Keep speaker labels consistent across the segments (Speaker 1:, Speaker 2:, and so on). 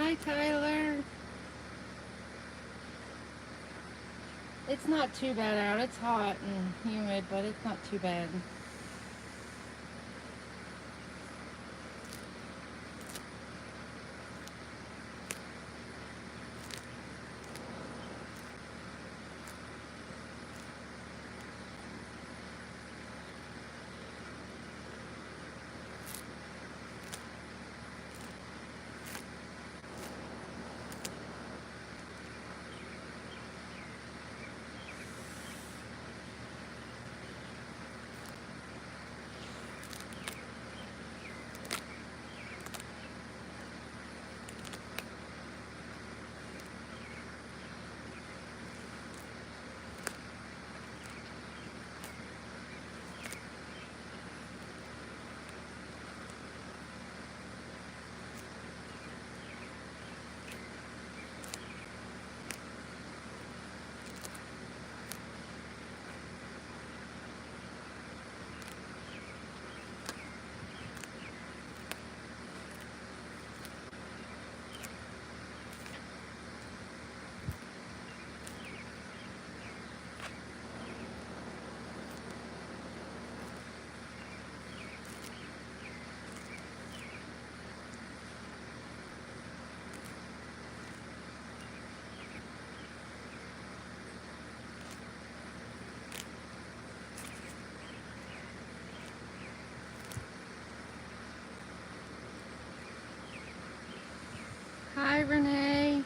Speaker 1: Hi, Tyler. It's not too bad out. It's hot and humid, but it's not too bad. Hi, Renee.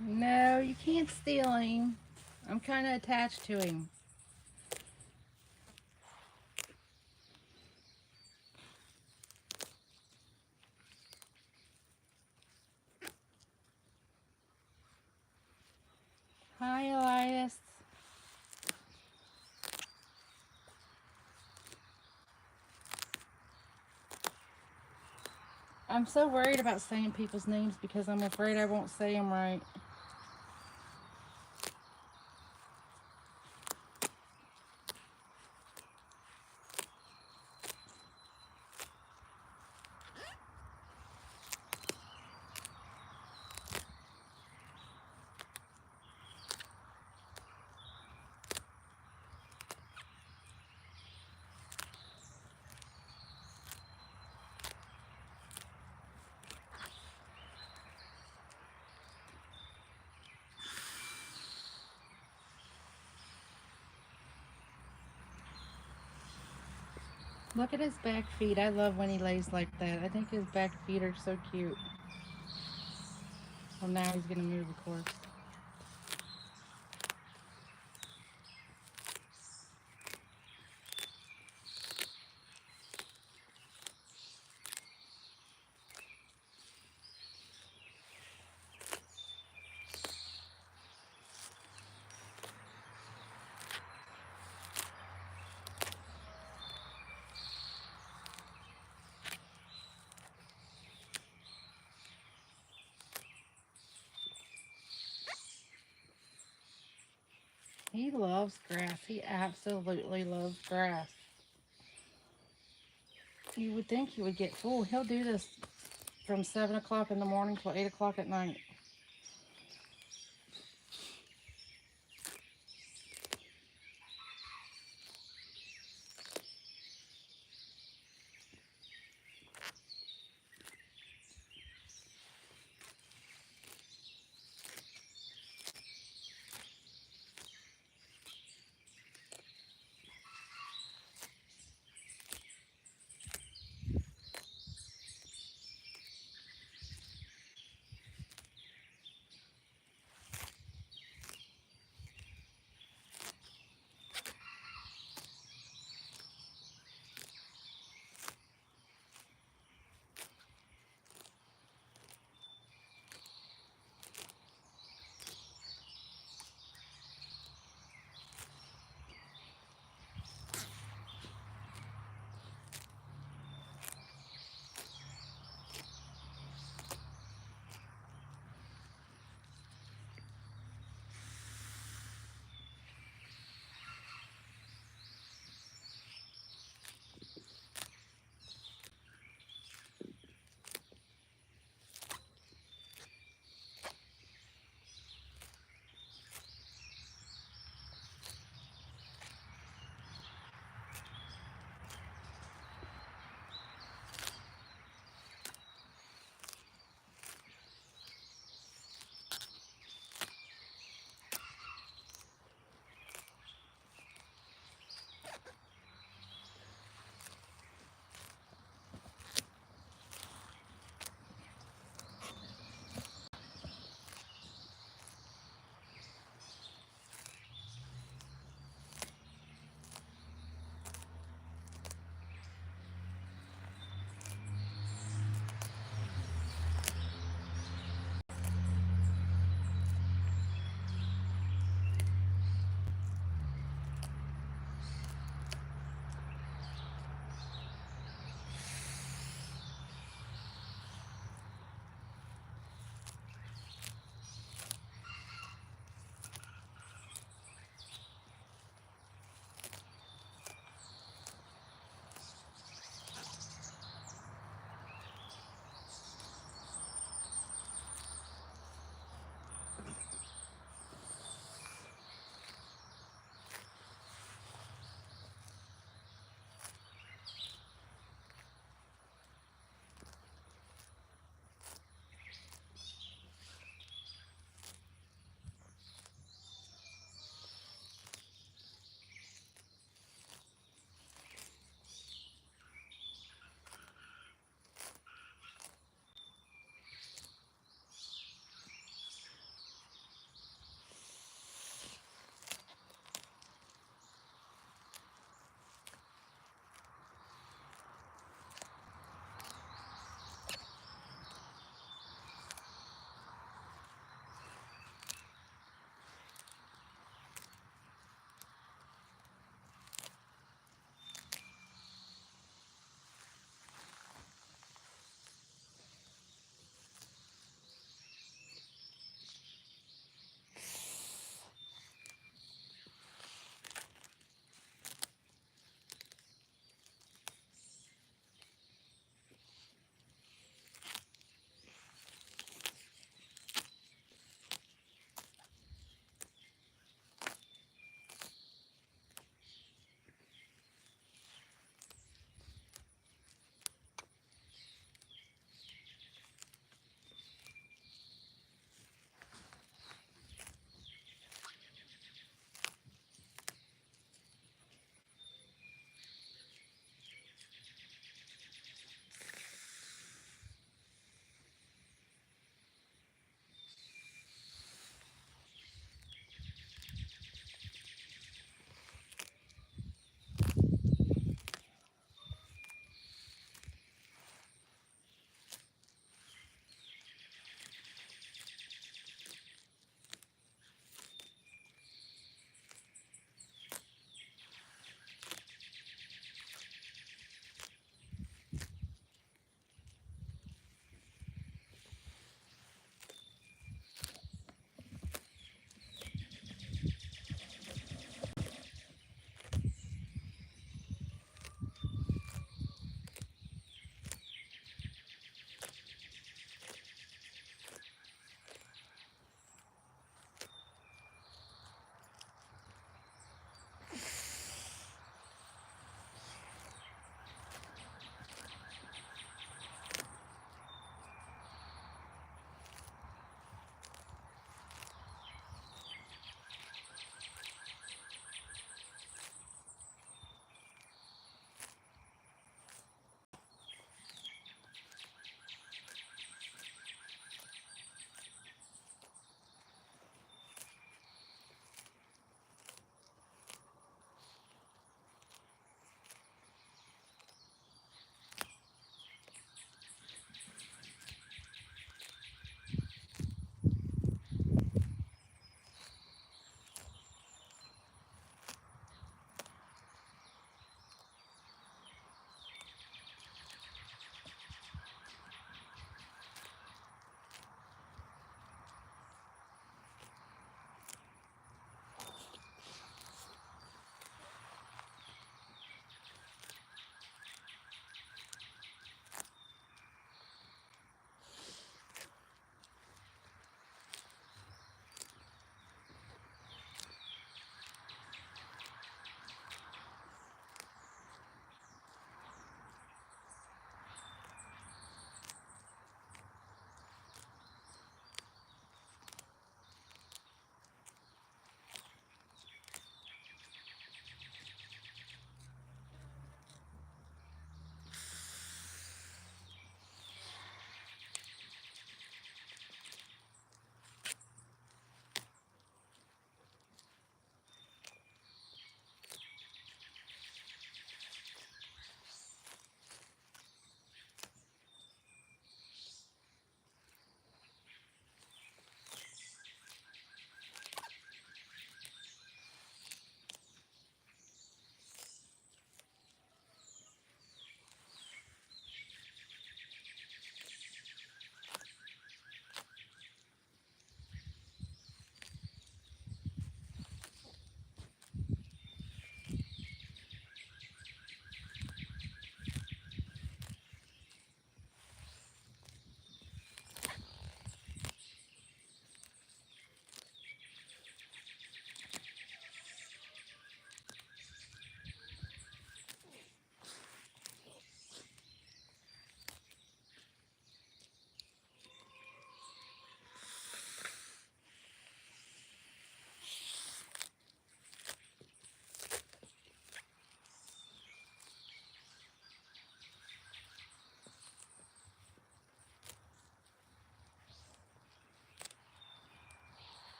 Speaker 1: No, you can't steal him. I'm kind of attached to him. Hi, Elias. I'm so worried about saying people's names because I'm afraid I won't say them right. Look at his back feet. I love when he lays like that. I think his back feet are so cute. Well, now he's gonna move, of course. He loves grass. He absolutely loves grass. You would think he would get full. He'll do this from 7 o'clock in the morning till 8 o'clock at night.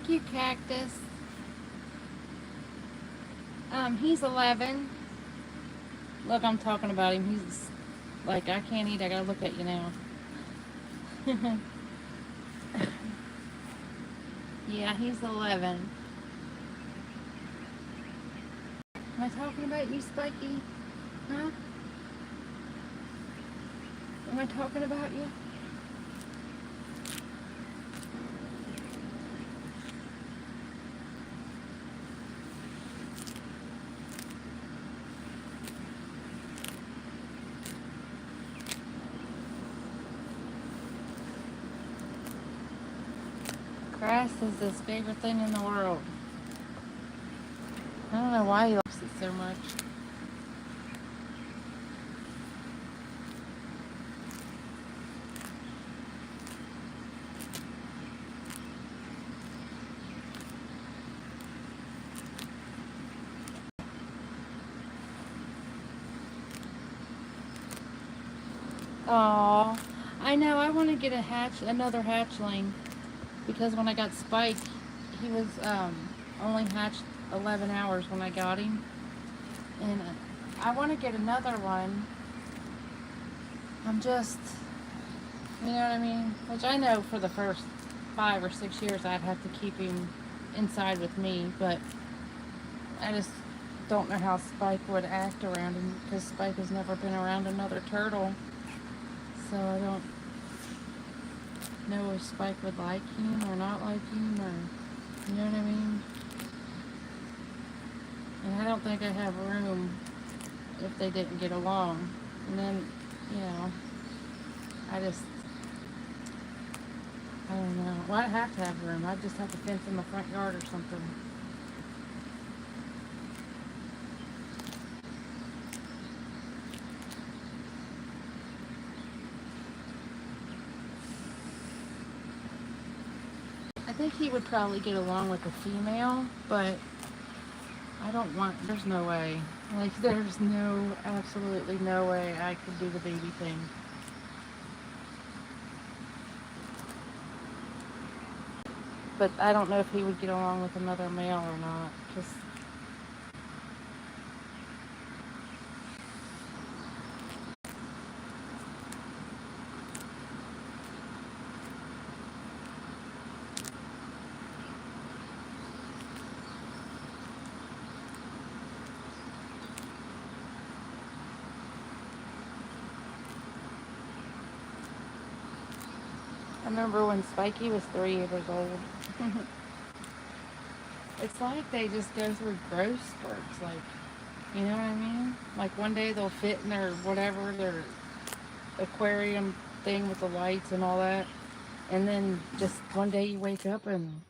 Speaker 1: Thank you, Cactus. He's 11. Look, I'm talking about him. He's like, I can't eat. I gotta look at you now. Yeah, he's 11. Am I talking about you, Spiky? Huh? Am I talking about you? Grass is his favorite thing in the world. I don't know why he likes it so much. Oh, I know. I want to get another hatchling, because when I got Spike, he was only hatched 11 hours when I got him, and I want to get another one. I'm just, you know what I mean? Which I know for the first 5 or 6 years I'd have to keep him inside with me, but I just don't know how Spike would act around him, because Spike has never been around another turtle. So I don't know if Spike would like him or not like him, or, you know what I mean? And I don't think I have room if they didn't get along. And then, you know, I don't know. Well, I have to have room. I just have to fence in the front yard or something. I think he would probably get along with a female, but there's no way. Like, there's absolutely no way I could do the baby thing. But I don't know if he would get along with another male or not. Just I remember when Spikey was 3 years old. It's like they just go through growth spurts, like, you know what I mean? Like, one day they'll fit in their whatever, their aquarium thing with the lights and all that, and then just one day you wake up and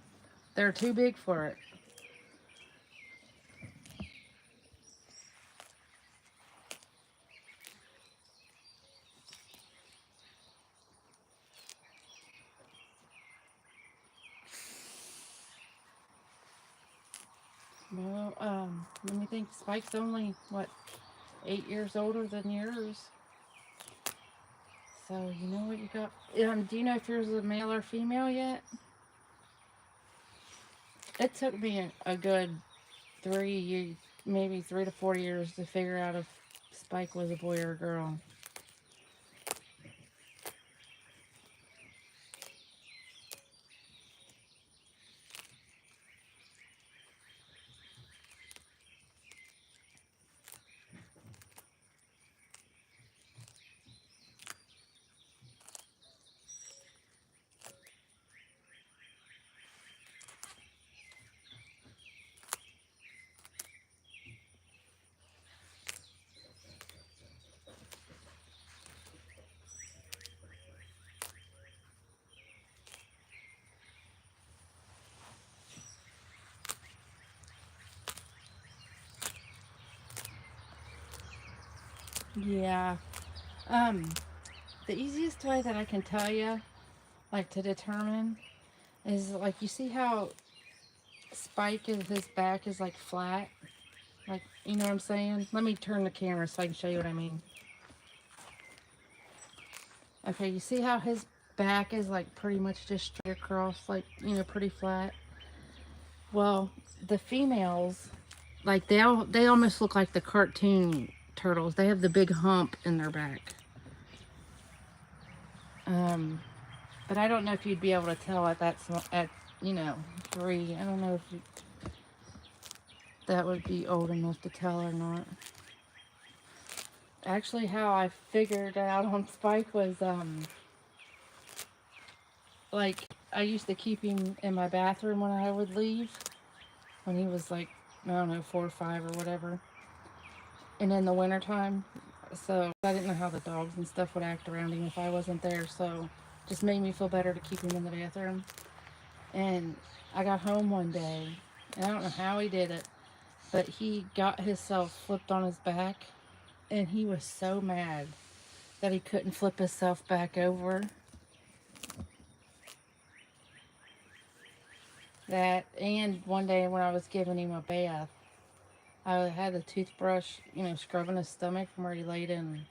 Speaker 1: they're too big for it. Well, let me think. Spike's only, what, 8 years older than yours. So, you know what you got? Do you know if yours is a male or female yet? It took me a good 3 years, maybe 3 to 4 years to figure out if Spike was a boy or a girl. Yeah. The easiest way that I can tell you, like, to determine, is, like, you see how Spike his back is, like, flat? Like, you know what I'm saying? Let me turn the camera so I can show you what I mean. Okay, you see how his back is, like, pretty much just straight across, like, you know, pretty flat? Well, the females, like they almost look like the cartoon turtles. They have the big hump in their back. But I don't know if you'd be able to tell at at 3. I don't know if that would be old enough to tell or not. Actually, how I figured out on Spike was like I used to keep him in my bathroom when I would leave when he was like, I don't know, 4 or 5 or whatever. And in the wintertime, so I didn't know how the dogs and stuff would act around him if I wasn't there. So just made me feel better to keep him in the bathroom. And I got home one day, and I don't know how he did it, but he got himself flipped on his back, and he was so mad that he couldn't flip himself back over. That, and one day when I was giving him a bath, I had the toothbrush, scrubbing his stomach from where he laid in,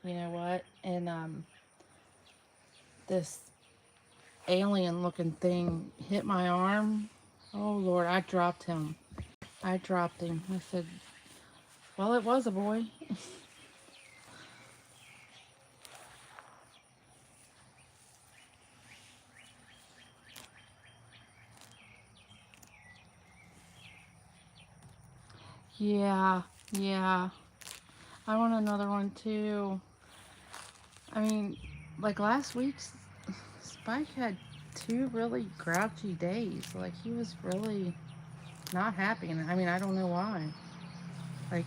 Speaker 1: and this alien looking thing hit my arm. Oh Lord, I dropped him. I dropped him. I said, well, it was a boy. Yeah, yeah. I want another one too. I mean, like last week, Spike had 2 really grouchy days. Like he was really not happy, and I mean, I don't know why. Like,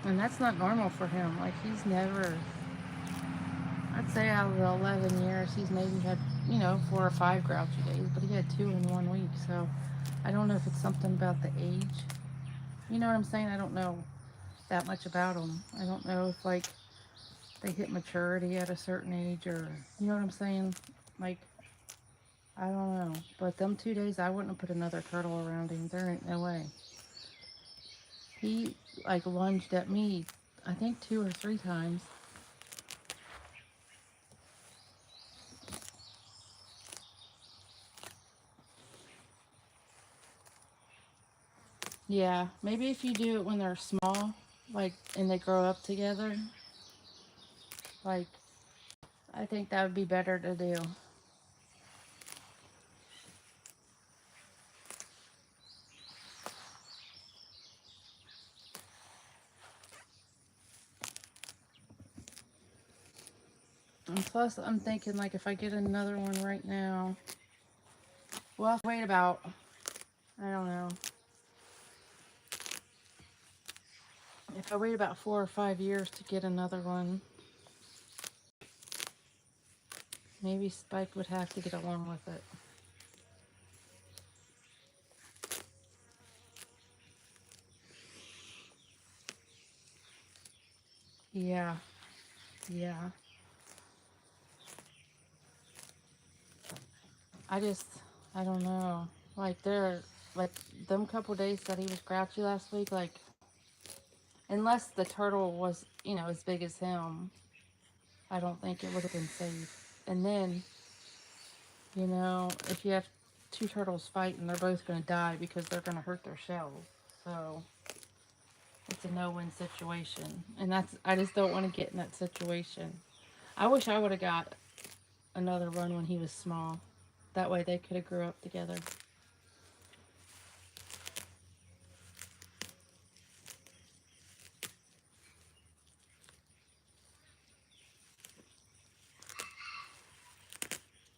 Speaker 1: and that's not normal for him. Like he's never. I'd say out of the 11 years, he's maybe had 4 or 5 grouchy days, but he had 2 in 1 week. So I don't know if it's something about the age. You know what I'm saying? I don't know that much about them. I don't know if like they hit maturity at a certain age, or you know what I'm saying? Like, I don't know. But them 2 days, I wouldn't have put another turtle around him. There ain't no way. He like lunged at me, I think 2 or 3 times. Yeah, maybe if you do it when they're small, like, and they grow up together, like, I think that would be better to do. And plus, I'm thinking, like, if I get another one right now, we'll have to wait about, I don't know, if I wait about 4 or 5 years to get another one, maybe Spike would have to get along with it. Yeah, yeah. I don't know. Like, like, them couple days that he was grouchy last week, like, unless the turtle was, as big as him, I don't think it would have been safe. And then, if you have 2 turtles fighting, they're both going to die because they're going to hurt their shells. So, it's a no-win situation. And I just don't want to get in that situation. I wish I would have got another one when he was small. That way they could have grew up together.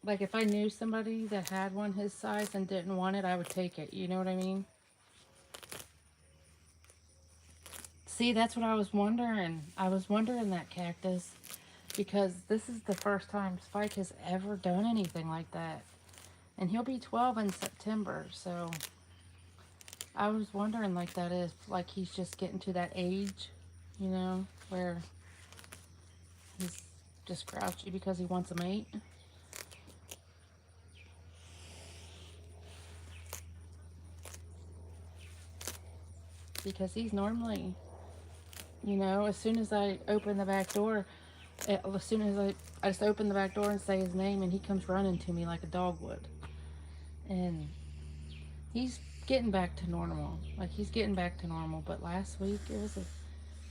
Speaker 1: Like, if I knew somebody that had one his size and didn't want it, I would take it. You know what I mean? See, that's what I was wondering. I was wondering that, Cactus, because this is the first time Spike has ever done anything like that. And he'll be 12 in September, so I was wondering, like, that if, like, he's just getting to that age, where he's just grouchy because he wants a mate. Because he's normally, as soon as I open the back door, as soon as I just open the back door and say his name, and he comes running to me like a dog would. and he's getting back to normal. Like, he's getting back to normal. But last week,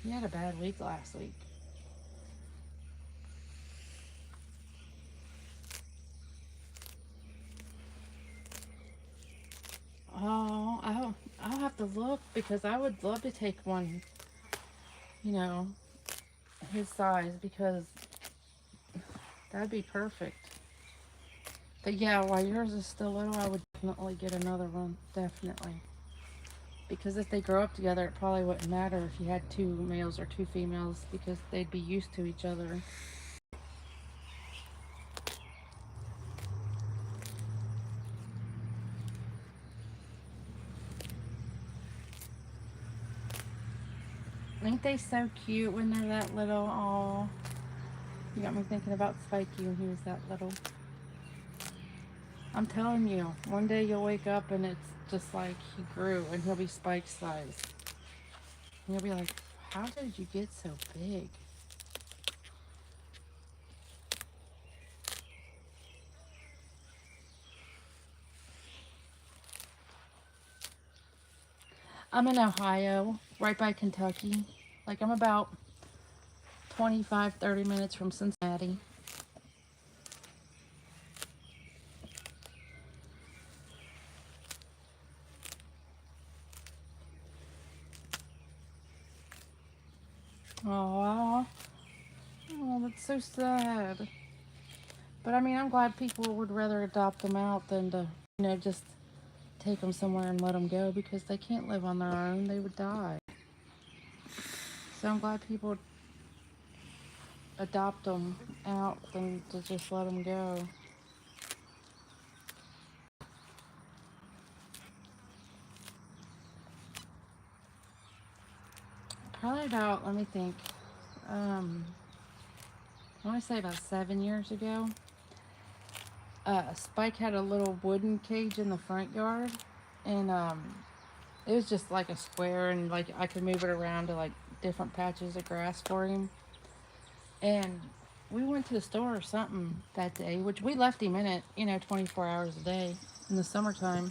Speaker 1: he had a bad week last week. Oh, I'll have to look, because I would love to take one, you know, his size, because that'd be perfect. But yeah, while yours is still little, I would definitely get another one. Definitely. Because if they grow up together, it probably wouldn't matter if you had two males or two females, because they'd be used to each other. Ain't they so cute when they're that little? Oh, you got me thinking about Spikey when he was that little. I'm telling you, one day you'll wake up and it's just like he grew, and he'll be Spike's size. And you'll be like, how did you get so big? I'm in Ohio, right by Kentucky. Like, I'm about 25-30 minutes from Cincinnati. Oh, oh, that's so sad. But I mean, I'm glad people would rather adopt them out than to, just take them somewhere and let them go, because they can't live on their own. They would die. So I'm glad people adopt them out than to just let them go. Probably about, let me think, um, I want to say about 7 years ago. Spike had a little wooden cage in the front yard, and it was just like a square, and like I could move it around to like different patches of grass for him. And we went to the store or something that day, which we left him in it, 24 hours a day in the summertime.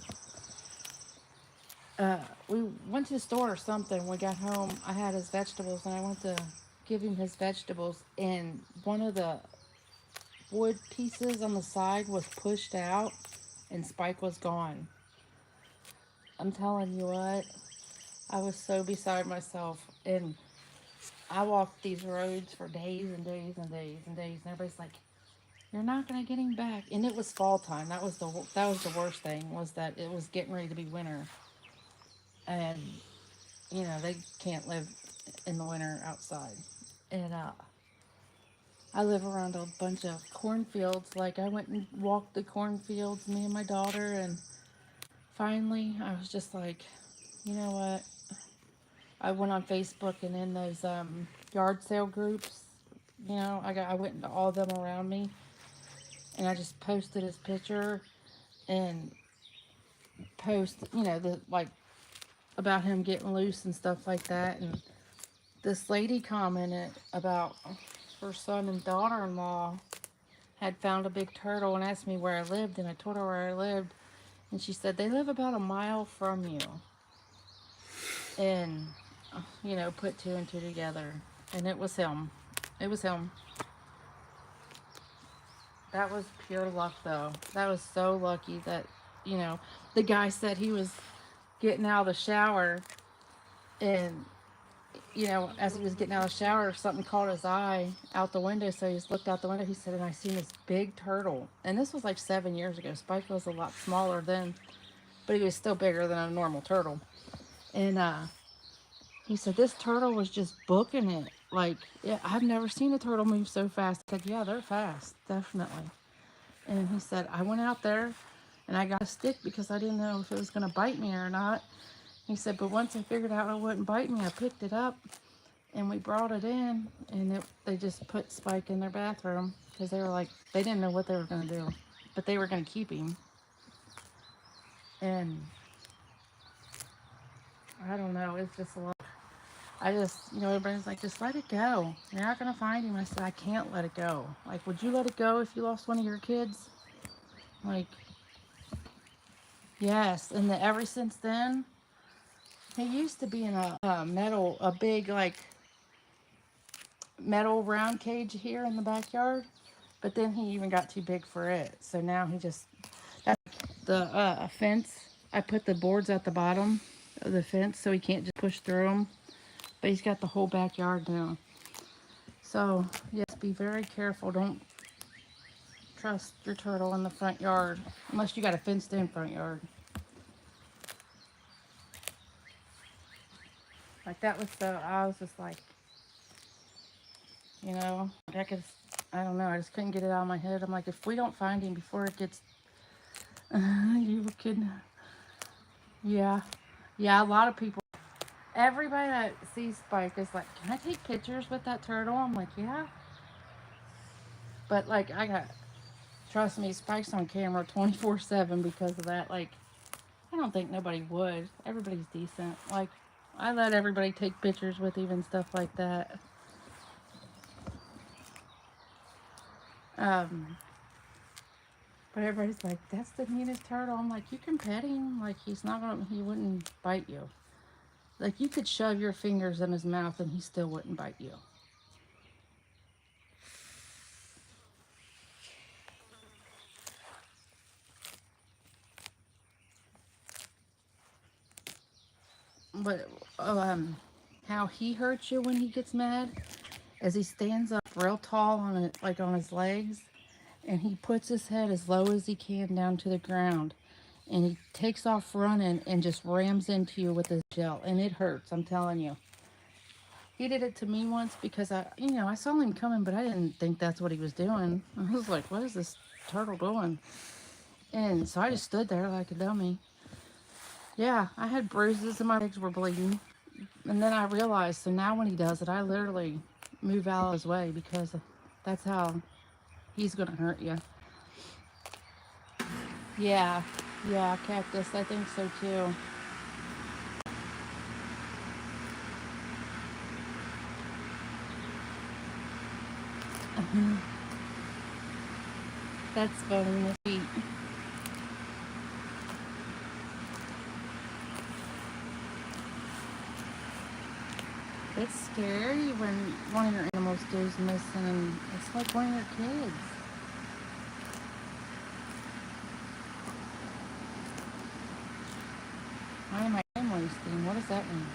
Speaker 1: We went to the store or something. We got home. I had his vegetables, and I went to give him his vegetables, and one of the wood pieces on the side was pushed out, and Spike was gone. I'm telling you what, I was so beside myself. And I walked these roads for days and days and days and days, and everybody's like, "You're not gonna get him back." And it was fall time. That was the worst thing, was that it was getting ready to be winter, and they can't live in the winter outside. And I live around a bunch of cornfields. Like, I went and walked the cornfields, me and my daughter, and finally I was just like, you know what? I went on Facebook, and in those yard sale groups, I went into all of them around me, and I just posted his picture, and post, the like about him getting loose and stuff like that. And this lady commented about her son and daughter-in-law had found a big turtle, and asked me where I lived, and I told her where I lived, and she said they live about a mile from you. And put two and two together, and it was him. It was him. That was pure luck, though. That was so lucky that, the guy said he was getting out of the shower, and, as he was getting out of the shower, something caught his eye out the window, so he just looked out the window. He said, and I seen this big turtle. And this was like 7 years ago. Spike was a lot smaller then, but he was still bigger than a normal turtle. And he said this turtle was just booking it. Like, yeah, I've never seen a turtle move so fast. I said, yeah, they're fast, definitely. And he said, I went out there and I got a stick because I didn't know if it was going to bite me or not. He said, but once I figured out it wouldn't bite me, I picked it up and we brought it in, and they just put Spike in their bathroom, because they were like, they didn't know what they were going to do, but they were going to keep him. And I don't know, it's just a lot. I just, everybody's like, just let it go. You're not going to find him. I said, I can't let it go. Like, would you let it go if you lost one of your kids? Like, Yes, and ever since then, he used to be in a big like metal round cage here in the backyard, but then he even got too big for it. So now he just, that's the fence. I put the boards at the bottom of the fence so he can't just push through them. But he's got the whole backyard now. So yes, be very careful. Don't trust your turtle in the front yard unless you got a fenced in front yard. Like that was so, I was just like, you know, I don't know, I just couldn't get it out of my head. I'm like, if we don't find him before it gets, you could, yeah. Yeah, a lot of people, everybody that sees Spike is like, can I take pictures with that turtle? I'm like, yeah. But like, trust me, Spike's on camera 24/7 because of that. Like, I don't think nobody would. Everybody's decent. Like, I let everybody take pictures with him and stuff like that. Um, but everybody's like, that's the meanest turtle. I'm like, you can pet him. Like, he wouldn't bite you. Like, you could shove your fingers in his mouth and he still wouldn't bite you. But, how he hurts you when he gets mad is he stands up real tall on it, like on his legs, and he puts his head as low as he can down to the ground. And he takes off running and just rams into you with his shell. And it hurts, I'm telling you. He did it to me once because I saw him coming, but I didn't think that's what he was doing. I was like, what is this turtle doing? And so I just stood there like a dummy. Yeah, I had bruises and my legs were bleeding. And then I realized, so now when he does it, I literally move out of his way because that's how he's going to hurt you. Yeah, yeah, Cactus, I think so too. That's funny. It's scary when one of your animals goes missing and it's like one of your kids. Why am I time wasting? What does that mean?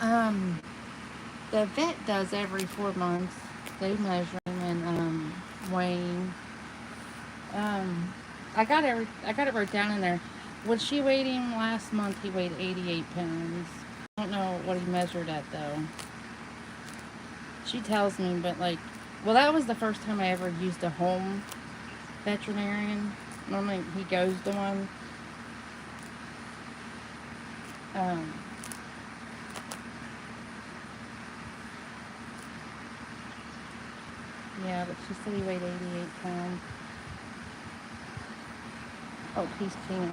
Speaker 1: Um, the vet does every 4 months. They measure him and weigh him. I got it wrote down in there. When she weighed him last month, he weighed 88 pounds. I don't know what he measured at though. She tells me, but like, well, that was the first time I ever used a home veterinarian. Normally he goes to one. Um, yeah, but she said he weighed 88 pounds. Oh, he's peeing.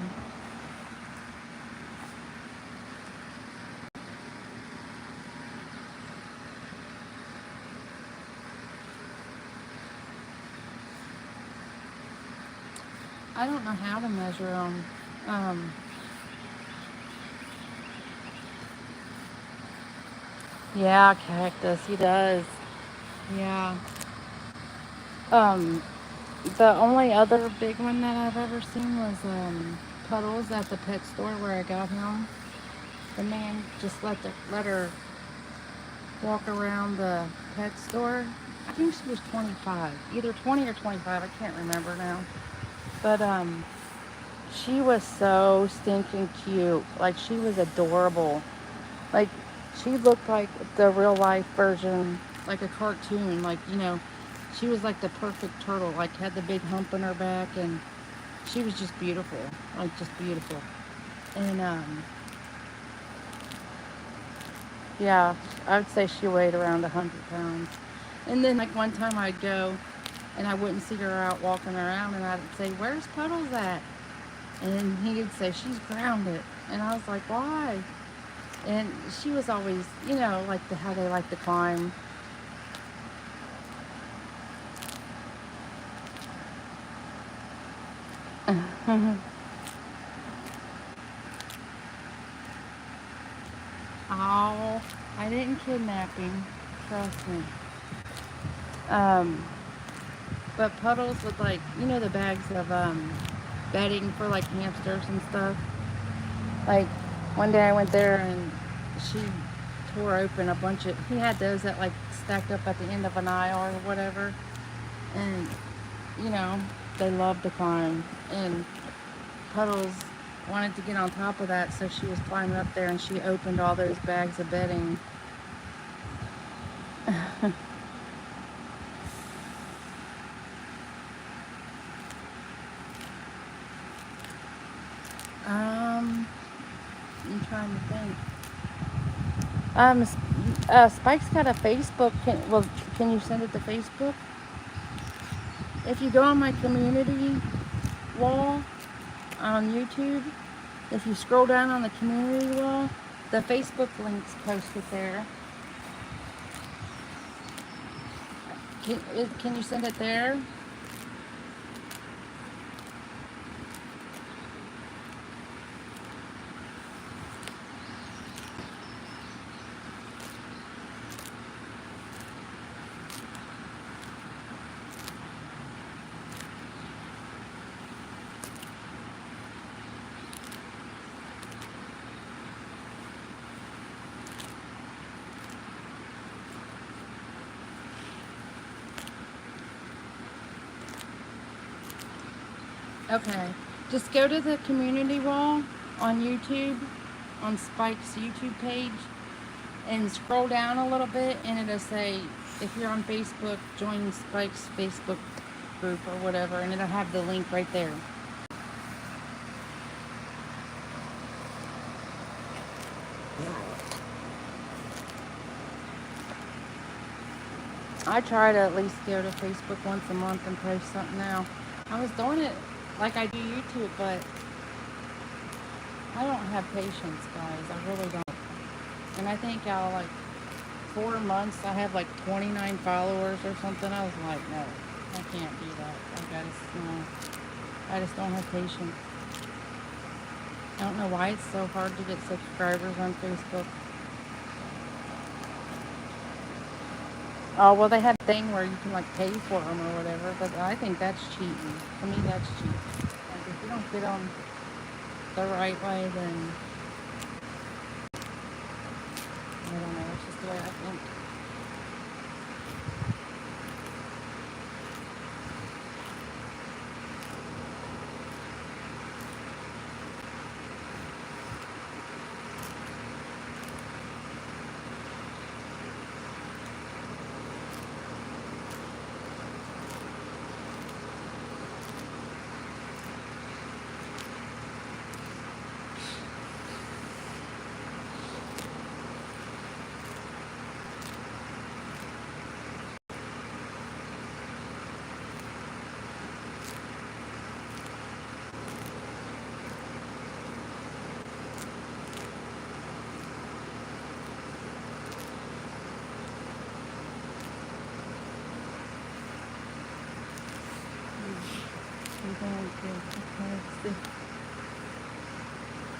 Speaker 1: I don't know how to measure them. Um, yeah, Cactus, he does. Yeah. Um, the only other big one that I've ever seen was Puddles at the pet store where I got him. The man just let her walk around the pet store. I think she was 25, either 20 or 25. I can't remember now. But she was so stinking cute. Like she was adorable. Like she looked like the real life version, like a cartoon. Like she was like the perfect turtle. Like had the big hump on her back, and she was just beautiful. Like just beautiful. And yeah, I would say she weighed around 100 pounds. And then like one time I'd go and I wouldn't see her out walking around, and I'd say, "Where's Puddles at?" And he'd say, "She's grounded." And I was like, "Why?" And she was always, like how they like to climb. Oh, I didn't kidnap him. Trust me. Um, but Puddles with like, the bags of bedding for like hamsters and stuff. Like one day I went there and she tore open a bunch of. He had those that like stacked up at the end of an aisle or whatever, and you know they love to climb. And Puddles wanted to get on top of that, so she was climbing up there and she opened all those bags of bedding. I'm trying to think. Spike's got a Facebook. Can you send it to Facebook? If you go on my community wall on YouTube, if you scroll down on the community wall, the Facebook link's posted there. Can you send it there? Okay. Just go to the community wall on YouTube, on Spike's YouTube page, and scroll down a little bit, and it'll say, if you're on Facebook, join Spike's Facebook group or whatever, and it'll have the link right there. I try to at least go to Facebook once a month and post something now. I was doing it like I do YouTube, but I don't have patience, guys. I really don't. And I think I'll 4 months, I have 29 followers or something. I was like, no, I can't do that. I just don't have patience. I don't know why it's so hard to get subscribers on Facebook. Oh, well, they had a thing where you can pay for them or whatever, but I think that's cheating. To me, that's cheating. If you don't get them the right way, then I don't know. It's just the way I think.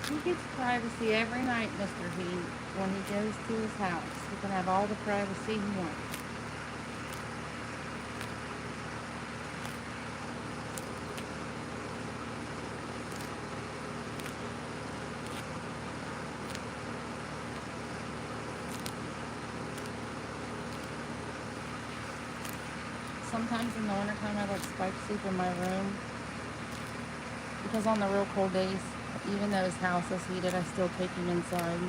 Speaker 1: He gets privacy every night, Mr. He, when he goes to his house. He can have all the privacy he wants. Sometimes in the wintertime, I let Spike sleep in my room. Because on the real cold days, even though his house is heated, I still take him inside.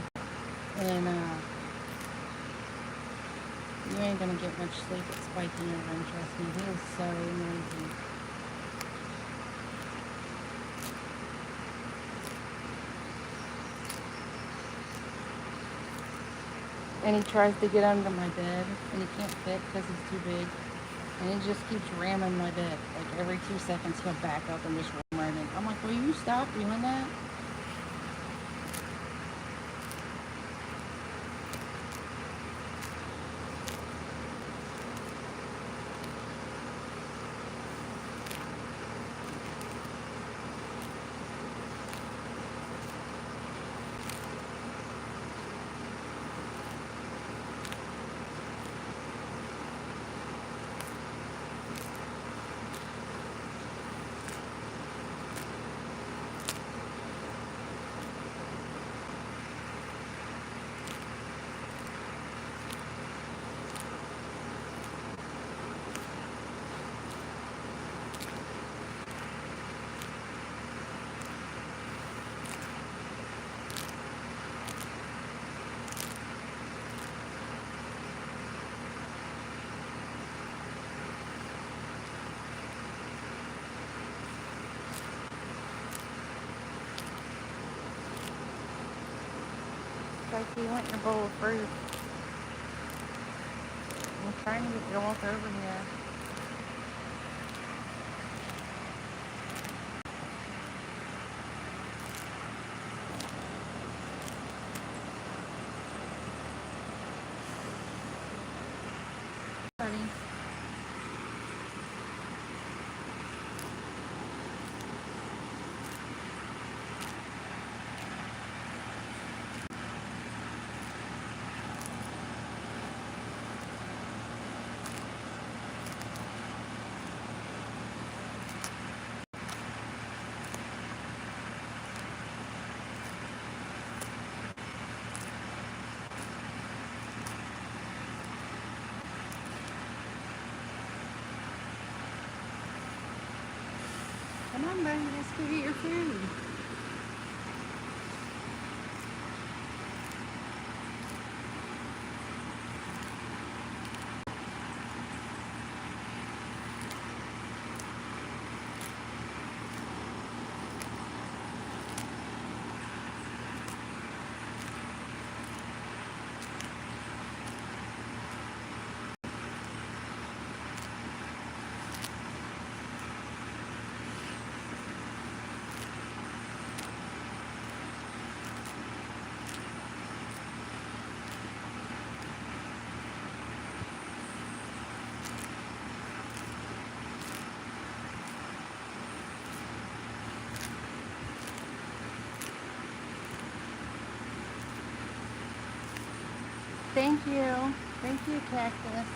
Speaker 1: And you ain't gonna get much sleep at Spike in your room, trust me. He is so noisy. And he tries to get under my bed, and he can't fit because he's too big. And he just keeps ramming my bed. Every 2 seconds, he'll back up and just ram right in. I'm like, will you stop doing that? Spiky, you want your bowl of fruit? I'm trying to get you to walk over here. Buddy. Come on, buddy, let's go get your food. Thank you. Thank you, Cactus.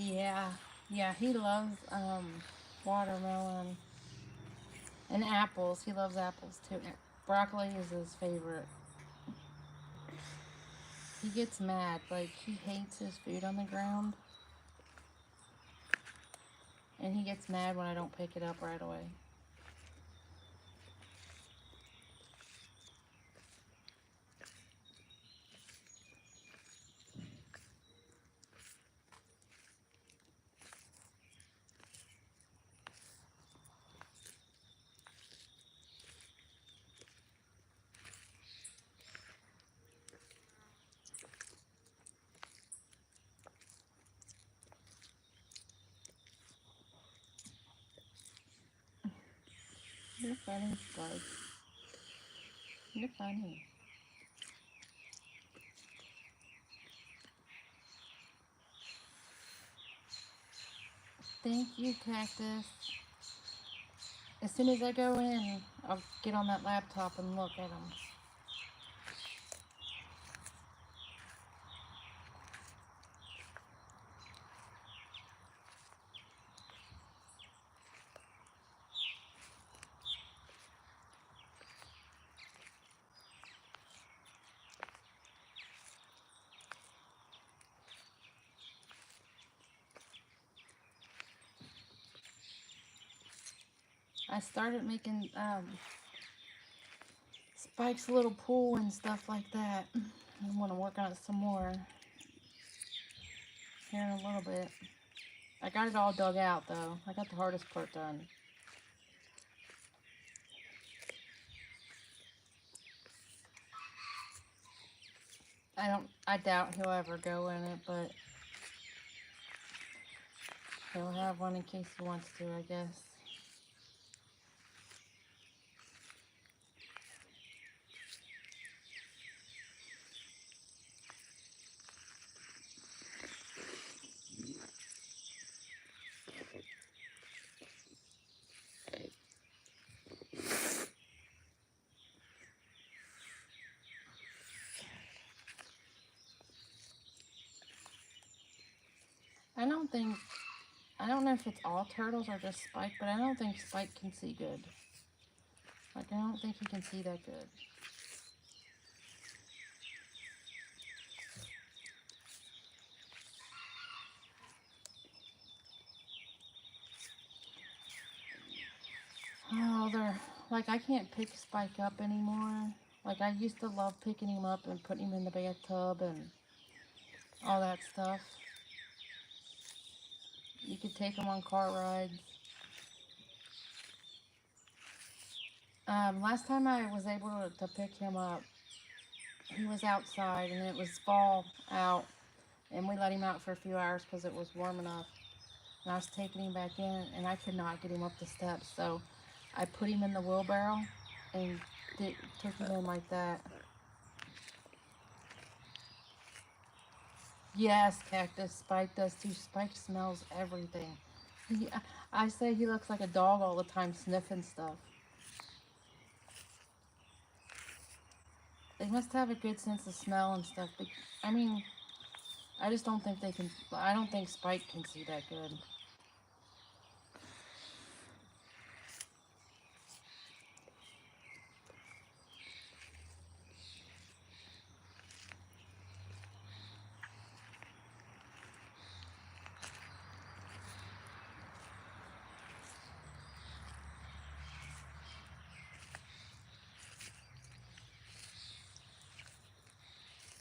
Speaker 1: Yeah. Yeah, he loves watermelon and apples. He loves apples too. Broccoli is his favorite. He gets mad. Like, he hates his food on the ground. And he gets mad when I don't pick it up right away. You're funny, bud. You're funny. Thank you, Cactus. As soon as I go in, I'll get on that laptop and look at them. I started making Spike's little pool and stuff like that. I want to work on it some more here in a little bit. I got it all dug out though. I got the hardest part done. I doubt he'll ever go in it, but he'll have one in case he wants to, I guess. I don't know if it's all turtles or just Spike, but I don't think Spike can see good. Like, I don't think he can see that good. Oh, they're, like, I can't pick Spike up anymore. Like, I used to love picking him up and putting him in the bathtub and all that stuff. You could take him on car rides. Last time I was able to pick him up, he was outside and it was fall out, and we let him out for a few hours because it was warm enough. And I was taking him back in and I could not get him up the steps, so I put him in the wheelbarrow and took him in like that. Yes, Cactus, Spike does too. Spike smells everything. I say he looks like a dog all the time, sniffing stuff. They must have a good sense of smell and stuff. But, I mean, I just don't think they can. I don't think Spike can see that good.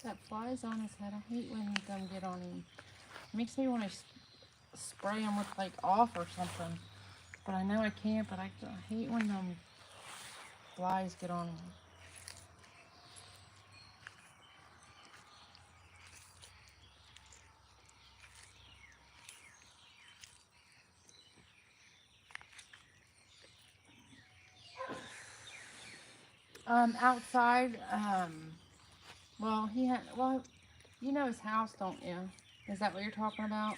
Speaker 1: That flies on his head. I hate when them get on him. It makes me want to spray him with like off or something. But I know I can't. But I hate when them flies get on him. Outside. Well, you know his house, don't you? Is that what you're talking about?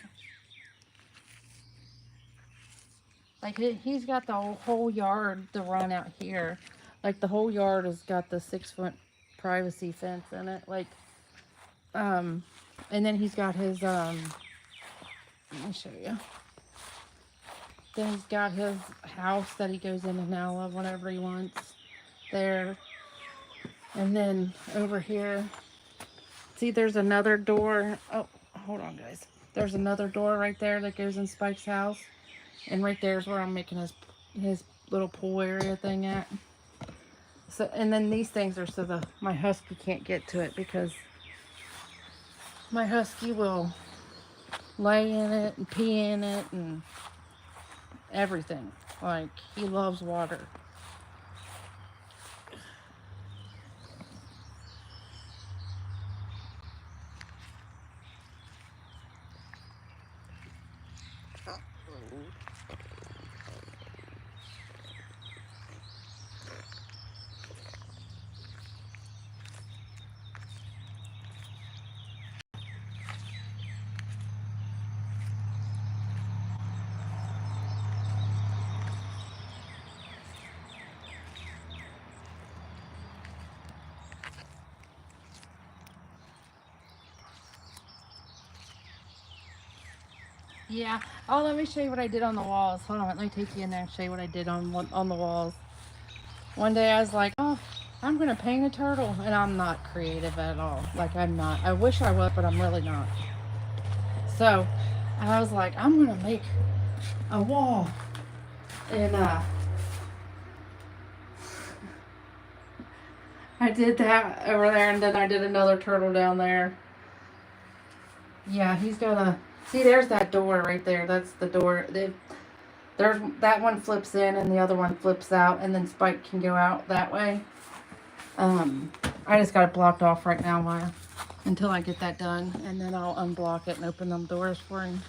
Speaker 1: Like, he's got the whole yard to run out here. Like, the whole yard has got the 6-foot privacy fence in it. Like, and then he's got his, Let me show you. Then he's got his house that he goes in and out of whenever he wants there. And then over here, see there's another door. Oh, hold on guys. There's another door right there that goes in Spike's house. And right there is where I'm making his little pool area thing at. So, and then these things are so my husky can't get to it, because my husky will lay in it and pee in it and everything. Like, he loves water. Yeah. Oh, let me show you what I did on the walls. Hold on, let me take you in there and show you what I did on the walls. One day I was like, oh, I'm gonna paint a turtle, and I'm not creative at all. Like, I'm not. I wish I was, but I'm really not. So I was like, I'm gonna make a wall, and I did that over there, and then I did another turtle down there. Yeah, he's gonna see. There's that door right there. That's the door. There's that one flips in, and the other one flips out, and then Spike can go out that way. I just got it blocked off right now until I get that done, and then I'll unblock it and open them doors for him.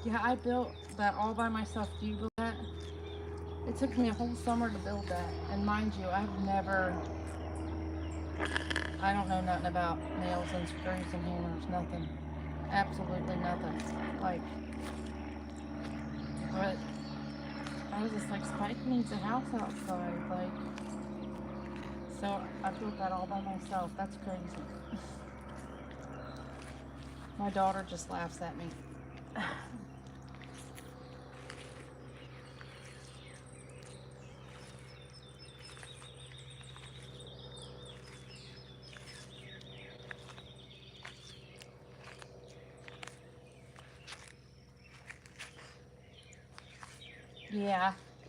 Speaker 1: Yeah, I built that all by myself. Do you believe that? It took me a whole summer to build that. And mind you, I don't know nothing about nails and screws and hammers, nothing. Absolutely nothing. Like, but I was just like, Spike needs a house outside. Like, so I built that all by myself. That's crazy. My daughter just laughs at me.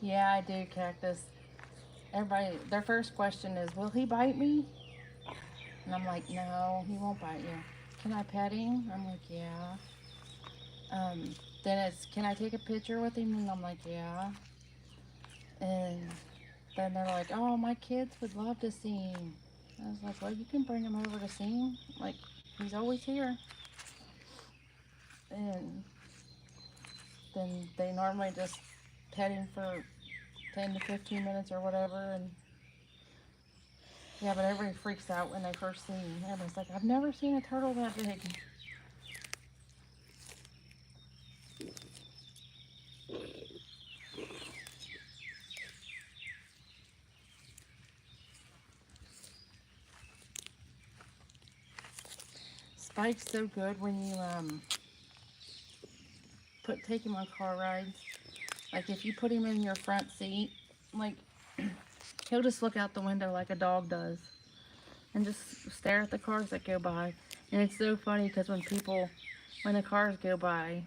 Speaker 1: Yeah, I do, Cactus. Everybody, their first question is, will he bite me? And I'm like, no, he won't bite you. Can I pet him? I'm like, yeah. Then it's, can I take a picture with him? And I'm like, yeah. And then they're like, oh, my kids would love to see him. I was like, well, you can bring him over to see him. Like, he's always here. And then they normally just pet him for 10 to 15 minutes or whatever. And yeah, but everybody freaks out when they first see him. Everybody's like, I've never seen a turtle that big. Spike's so good when you take him on car rides. Like, if you put him in your front seat, like, he'll just look out the window like a dog does and just stare at the cars that go by. And it's so funny because when the cars go by,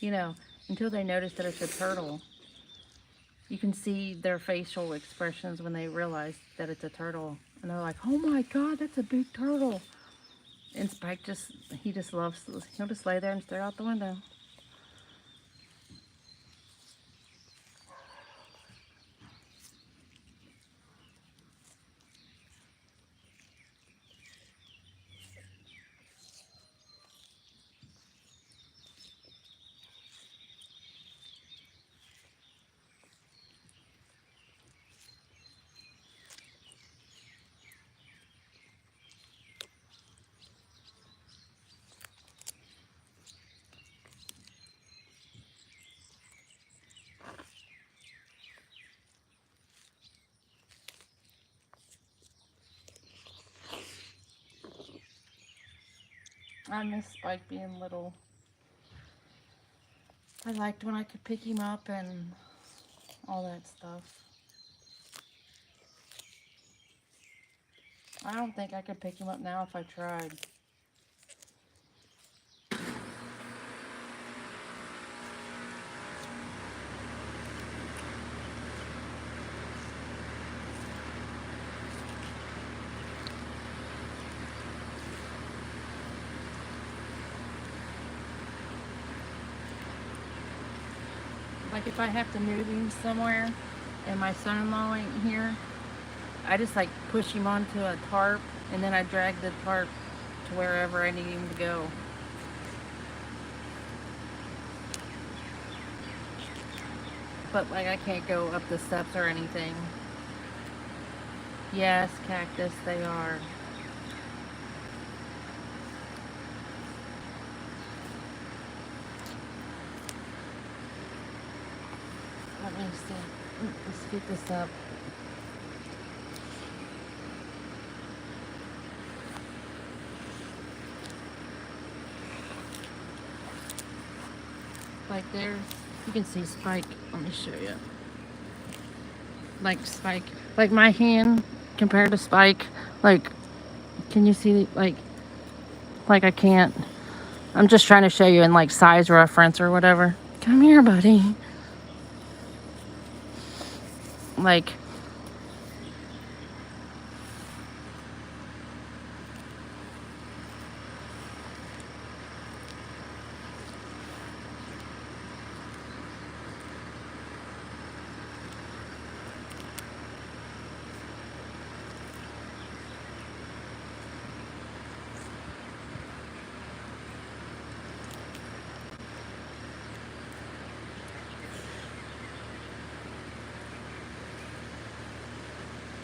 Speaker 1: you know, until they notice that it's a turtle, you can see their facial expressions when they realize that it's a turtle. And they're like, oh my God, that's a big turtle. And Spike he'll just lay there and stare out the window. I miss Spike being little. I liked when I could pick him up and all that stuff. I don't think I could pick him up now if I tried. Like if I have to move him somewhere and my son-in-law ain't here, I just like push him onto a tarp and then I drag the tarp to wherever I need him to go. But like I can't go up the steps or anything. Yes, cactus, they are. Let me see. Let's get this up. Like there's, you can see Spike. Let me show you. Like Spike, like my hand compared to Spike. Like, can you see? Like I can't. I'm just trying to show you in like size reference or whatever. Come here, buddy. Like.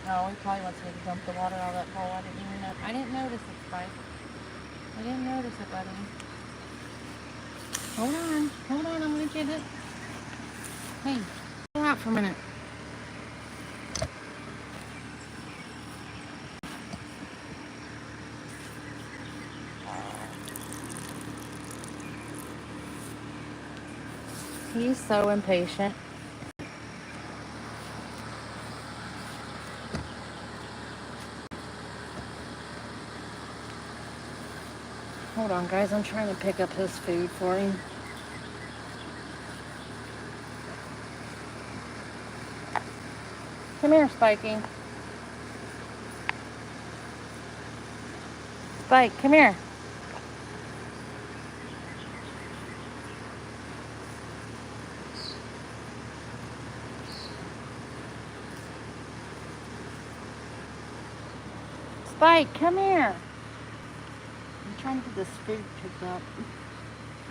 Speaker 1: Oh, he probably wants me to dump the water out of that bowl. I didn't even know. I didn't notice it, Spike. I didn't notice it, buddy. Hold on, I'm gonna get it. Hey, go out for a minute. He's so impatient. Hold on, guys. I'm trying to pick up his food for him. Come here, Spikey. Spike, come here. Spike, come here. I'm trying to get this food picked up.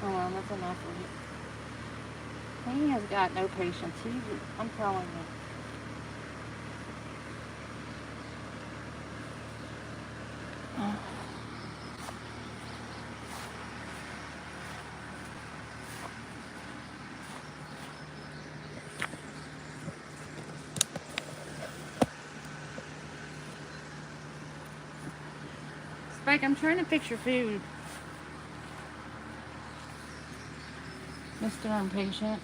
Speaker 1: Hold on, that's enough of it. He has got no patience. I'm telling you. Spike, I'm trying to fix your food. Mr. Impatient.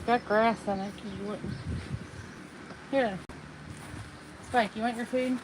Speaker 1: Got grass in it because you wouldn't. Here. Spike, you want your food?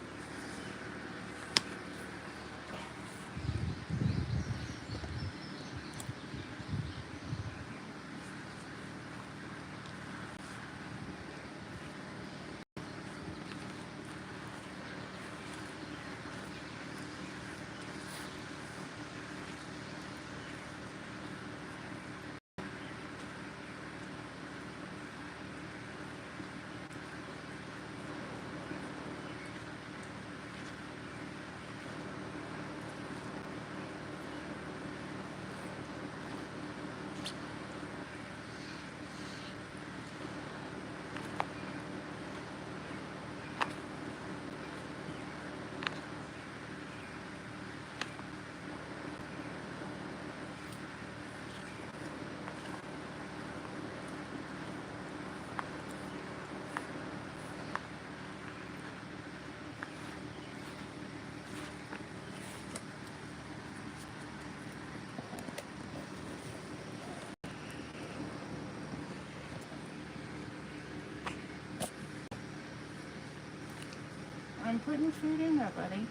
Speaker 1: putting your food in there, buddy.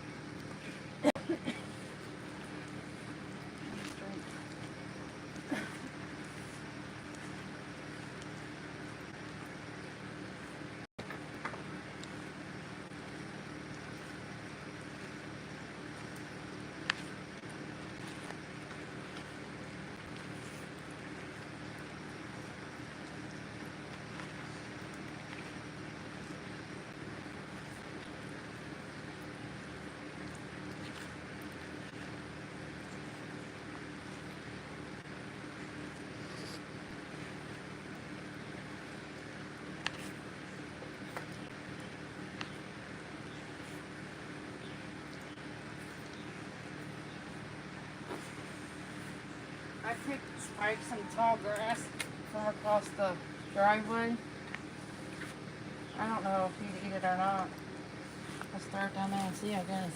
Speaker 1: I picked Spike some tall grass from across the driveway. I don't know if he'd eat it or not. Let's throw it down there and see how it goes.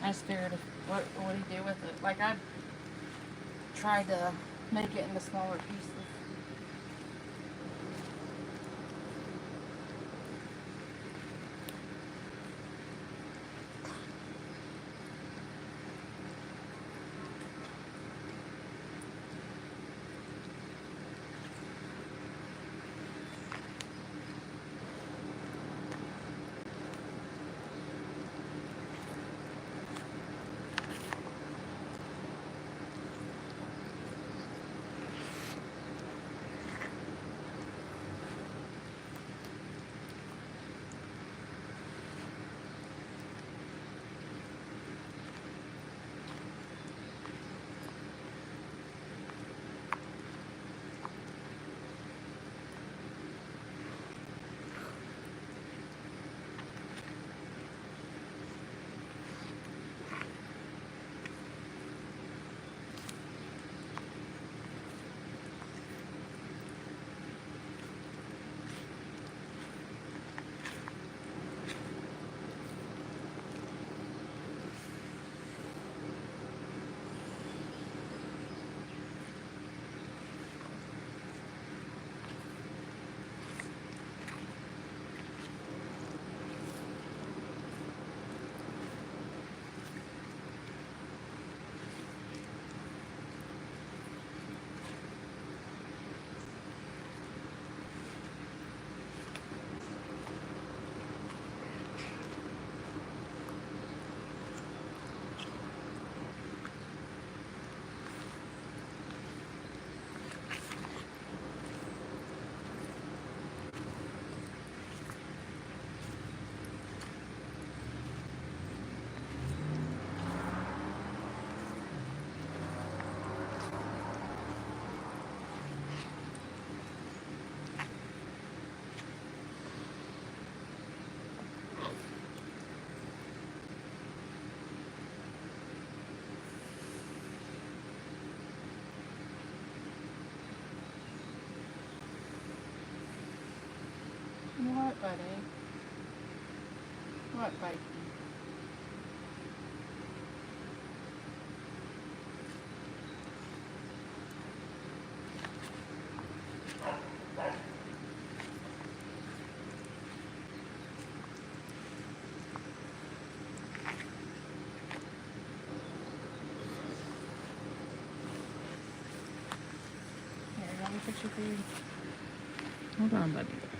Speaker 1: I just figured what would he do with it. Like I tried to make it into smaller pieces. What, buddy? What, buddy? Here, let me put your food. Hold on, buddy.